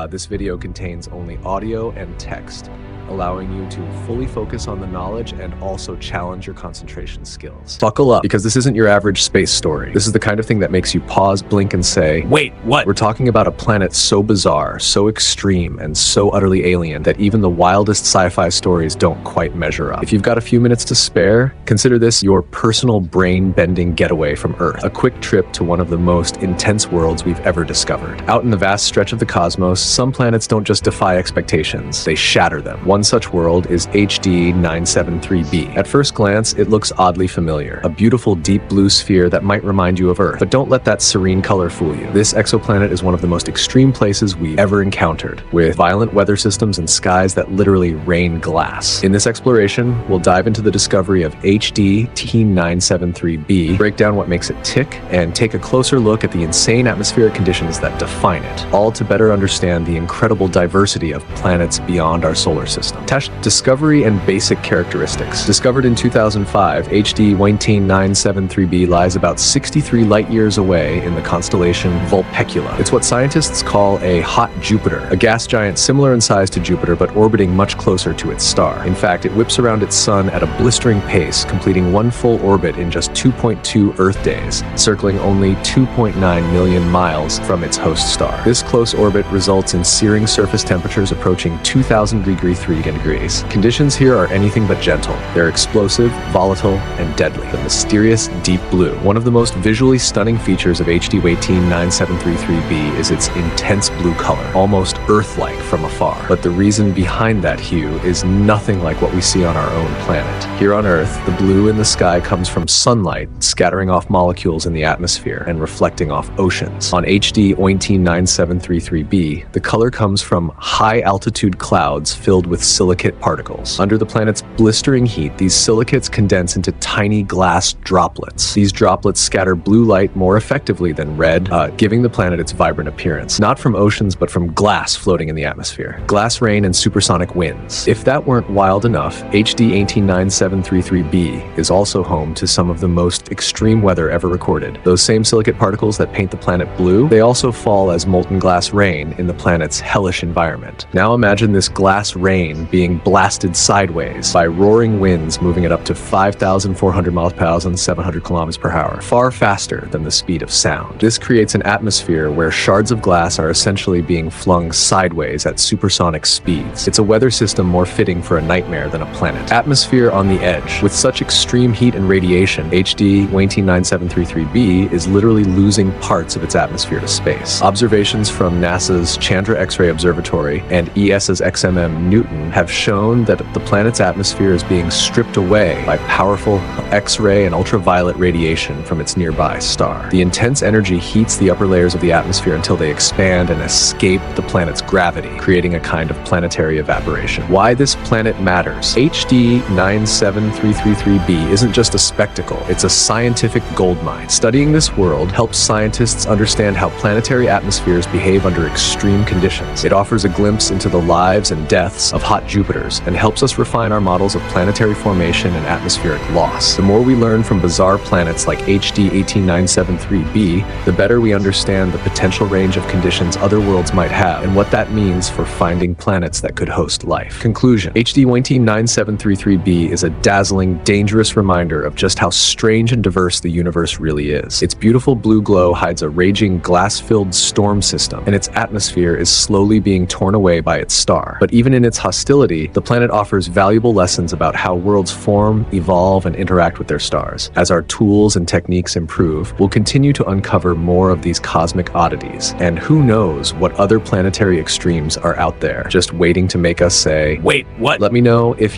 This video contains only audio and text, allowing you to fully focus on the knowledge and also challenge your concentration skills. Buckle up, because this isn't your average space story. This is the kind of thing that makes you pause, blink, and say, "Wait, what?" We're talking about a planet so bizarre, so extreme, and so utterly alien that even the wildest sci-fi stories don't quite measure up. If you've got a few minutes to spare, consider this your personal brain-bending getaway from Earth. A quick trip to one of the most intense worlds we've ever discovered. Out in the vast stretch of the cosmos, some planets don't just defy expectations, they shatter them. One such world is HD 973b. At first glance, it looks oddly familiar. A beautiful deep blue sphere that might remind you of Earth. But don't let that serene color fool you. This exoplanet is one of the most extreme places we've ever encountered, with violent weather systems and skies that literally rain glass. In this exploration, we'll dive into the discovery of HD 973b, break down what makes it tick, and take a closer look at the insane atmospheric conditions that define it, all to better understand the incredible diversity of planets beyond our solar system. Discovery and basic characteristics. Discovered in 2005, HD 973b lies about 63 light-years away in the constellation Vulpecula. It's what scientists call a hot Jupiter, a gas giant similar in size to Jupiter but orbiting much closer to its star. In fact, it whips around its sun at a blistering pace, completing one full orbit in just 2.2 Earth days, circling only 2.9 million miles from its host star. This close orbit results in searing surface temperatures approaching 2,003 degrees. Conditions here are anything but gentle. They're explosive, volatile, and deadly. The mysterious deep blue. One of the most visually stunning features of HD 97333b is its intense blue color, almost Earth-like from afar. But the reason behind that hue is nothing like what we see on our own planet. Here on Earth, the blue in the sky comes from sunlight scattering off molecules in the atmosphere and reflecting off oceans. On HD 97333b, the color comes from high-altitude clouds filled with silicate particles. Under the planet's blistering heat, these silicates condense into tiny glass droplets. These droplets scatter blue light more effectively than red, giving the planet its vibrant appearance. Not from oceans, but from glass floating in the atmosphere. Glass rain and supersonic winds. If that weren't wild enough, HD 97333b is also home to some of the most extreme weather ever recorded. Those same silicate particles that paint the planet blue, they also fall as molten glass rain in the planet's hellish environment. Now imagine this glass rain being blasted sideways by roaring winds moving at up to 5,400 miles per hour and 700 kilometers per hour, far faster than the speed of sound. This creates an atmosphere where shards of glass are essentially being flung sideways at supersonic speeds. It's a weather system more fitting for a nightmare than a planet. Atmosphere on the edge. With such extreme heat and radiation, HD 97333b is literally losing parts of its atmosphere to space. Observations from NASA's Chandra X-ray Observatory and ESA's XMM Newton have shown that the planet's atmosphere is being stripped away by powerful X-ray and ultraviolet radiation from its nearby star. The intense energy heats the upper layers of the atmosphere until they expand and escape the planet's gravity, creating a kind of planetary evaporation. Why this planet matters. HD 97333b isn't just a spectacle, it's a scientific goldmine. Studying this world helps scientists understand how planetary atmospheres behave under extreme conditions. It offers a glimpse into the lives and deaths of hot Jupiters and helps us refine our models of planetary formation and atmospheric loss. The more we learn from bizarre planets like HD 18973b, the better we understand the potential range of conditions other worlds might have and what that means for finding planets that could host life. Conclusion. HD 1897333b is a dazzling, dangerous reminder of just how strange and diverse the universe really is. Its beautiful blue glow hides a raging glass-filled storm system, and its atmosphere is slowly being torn away by its star. But even in its hostility, the planet offers valuable lessons about how worlds form, evolve, and interact with their stars. As our tools and techniques improve, we'll continue to uncover more of these cosmic oddities. And who knows what other planetary extremes are out there, just waiting to make us say, "Wait, what?" Let me know if